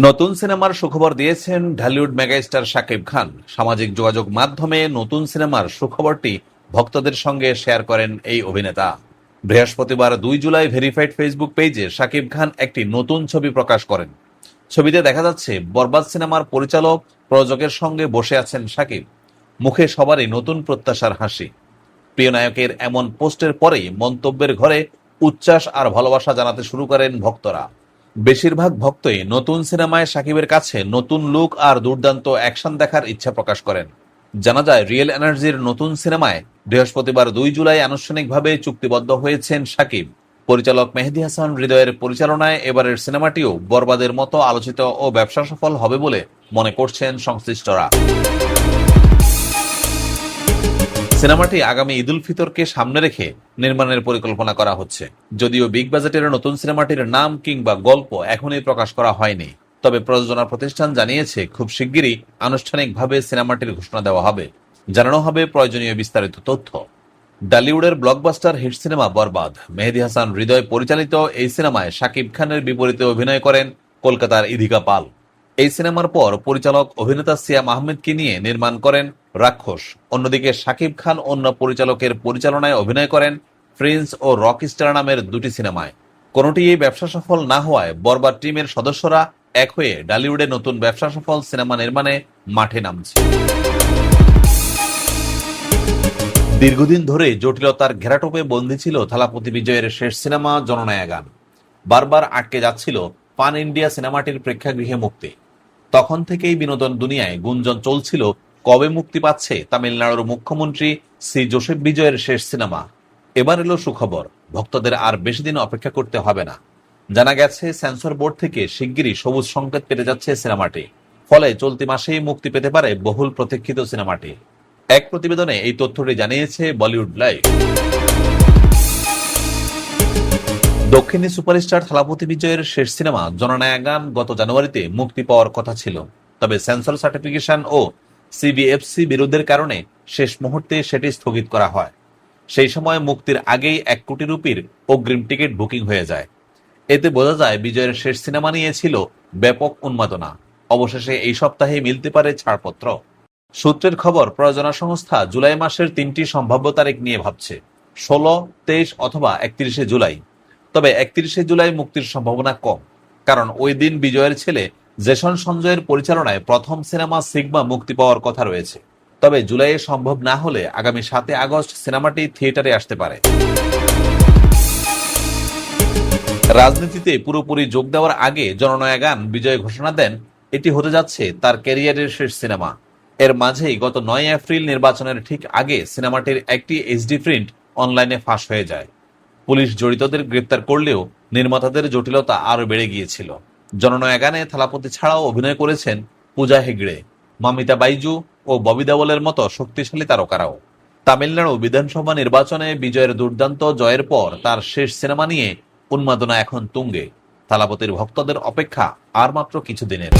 নতুন সিনেমার সুখবর দিয়েছেন ঢালিউড মেগাস্টার শাকিব খান। সামাজিক যোগাযোগ মাধ্যমে নতুন সিনেমার সুখবরটি ভক্তদের সঙ্গে শেয়ার করেন এই অভিনেতা। বৃহস্পতিবার 2 জুলাই ভেরিফাইড ফেসবুক পেজে শাকিব খান একটি নতুন ছবি প্রকাশ করেন। ছবিতে দেখা যাচ্ছে বরবাদ সিনেমার পরিচালক প্রযোজকের সঙ্গে বসে আছেন শাকিব। মুখে সবারই নতুন প্রত্যাশার হাসি। প্রিয় নায়কের এমন পোস্টের পরেই মন্তব্যের ঘরে উচ্ছ্বাস আর ভালোবাসা জানাতে শুরু করেন ভক্তরা। বেশিরভাগ ভক্তই নতুন সিনেমায় শাকিবের কাছে নতুন লুক আর দুর্দান্ত অ্যাকশন দেখার ইচ্ছা প্রকাশ করেন। জানা যায়, রিয়েল এনার্জির নতুন সিনেমায় বৃহস্পতিবার 2 জুলাই আনুষ্ঠানিকভাবে চুক্তিবদ্ধ হয়েছেন শাকিব। পরিচালক মেহেদী হাসান হৃদয়ের পরিচালনায় এবারের সিনেমাটিও বরবাদের মতো আলোচিত ও ব্যবসা সফল হবে বলে মনে করছেন সংশ্লিষ্টরা। সিনেমাটি আগামী ঈদ উল ফিতরকে সামনে রেখে নির্মাণের পরিকল্পনা করা হচ্ছে। যদিও বিগ বাজেটের নতুন সিনেমাটির নাম কিংবা গল্প এখনই প্রকাশ করা হয়নি, তবে প্রযোজনা প্রতিষ্ঠান জানিয়েছে খুব শিগগিরই আনুষ্ঠানিকভাবে সিনেমাটির ঘোষণা দেওয়া হবে, জানানো হবে প্রয়োজনীয় বিস্তারিত তথ্য। ডালিউডের ব্লকবাস্টার হিট সিনেমা বরবাদ, মেহেদী হাসান হৃদয় পরিচালিত এই সিনেমায় শাকিব খানের বিপরীতে অভিনয় করেন কলকাতার ইধিকা পাল। এই সিনেমার পর পরিচালক অভিনেতা সিয়াম আহমেদকে নিয়ে নির্মাণ করেন রাক্ষস। অন্যদিকে শাকিব খান অন্য পরিচালকের পরিচালনায় অভিনয় করেন প্রিন্স ও রক স্টার নামের 2টি সিনেমায়। কোনোটিই ব্যবসা সফল না হওয়ায় বরবাদ টিমের সদস্যরা এক হয়ে ডালিউডে নতুন ব্যবসা সফল সিনেমা নির্মাণে মাঠে নামছে। দীর্ঘদিন ধরে জটিলতার ঘেরাটোপে বন্দী ছিল থালাপতি বিজয়ের শেষ সিনেমা জননায়া গান। বারবার আটকে যাচ্ছিল পান ইন্ডিয়া সিনেমাটির প্রেক্ষাগৃহে মুক্তি। তখন থেকেই বিনোদন দুনিয়ায় গুঞ্জন চলছিল কবে মুক্তি পাচ্ছে তামিলনাড়ুর মুখ্যমন্ত্রী শ্রী জোসেফ বিজয়ের শেষ সিনেমা। এবার এলো সুখবর, ভক্তদের আর বেশি দিন অপেক্ষা করতে হবে না। জানা গেছে, সেন্সর বোর্ড থেকে শিগগিরই সবুজ সংকেত পেতে যাচ্ছে সিনেমাটি। ফলে চলতি মাসেই মুক্তি পেতে পারে বহুল প্রতীক্ষিত সিনেমাটি। এক প্রতিবেদনে এই তথ্যটি জানিয়েছে বলিউড লাইভ। দক্ষিণী সুপারস্টার থালাপতি বিজয়ের শেষ সিনেমা জননায়া গান গত জানুয়ারিতে মুক্তি পাওয়ার কথা ছিল, তবে সেন্সর সার্টিফিকেশন ও সিবিএফসি বিরোধের কারণে শেষ মুহূর্তে সেটি স্থগিত করা হয়। সেই সময় মুক্তির আগেই 1 কোটি রুপির অগ্রিম টিকিট বুকিং হয়ে যায়। এতে বোঝা যায় বিজয়ের শেষ সিনেমা নিয়ে ছিল ব্যাপক উন্মাদনা। অবশেষে এই সপ্তাহে মিলতে পারে ছাড়পত্র। সূত্রের খবর, প্রযোজনা সংস্থা জুলাই মাসের 3টি সম্ভাব্য তারিখ নিয়ে ভাবছে: 16, 23 অথবা 31শে জুলাই। তবে 31শে জুলাই মুক্তির সম্ভাবনা কম, কারণ ওই দিন বিজয়ের ছেলে জেসন সঞ্জয়ের পরিচালনায় প্রথম সিনেমা সিগমা মুক্তি পাওয়ার কথা রয়েছে। তবে জুলাইয়ে সম্ভব না হলে আগামী 7 আগস্ট সিনেমাটি থিয়েটারে আসতে পারে। রাজনীতিতে পুরোপুরি যোগ দেওয়ার আগে জননায়া গান বিজয় ঘোষণা দেন এটি হতে যাচ্ছে তার ক্যারিয়ারের শেষ সিনেমা। এর মাঝেই গত 9 এপ্রিল নির্বাচনের ঠিক আগে সিনেমাটির একটি এইচডি প্রিন্ট অনলাইনে ফাঁস হয়ে যায়। পুলিশ জড়িতদের গ্রেপ্তার করলেও নির্মাতাদের জটিলতা আরও বেড়ে গিয়েছিল। জননায়া গানে থালাপতি ছাড়াও অভিনয় করেছেন পূজা হেগড়ে, মামিতা বাইজু ও ববি দেওলের মতো শক্তিশালী তারকারাও। তামিলনাড়ু বিধানসভা নির্বাচনে বিজয়ের দুর্দান্ত জয়ের পর তার শেষ সিনেমা নিয়ে উন্মাদনা এখন তুঙ্গে। থালাপতির ভক্তদের অপেক্ষা আর মাত্র কিছুদিনের।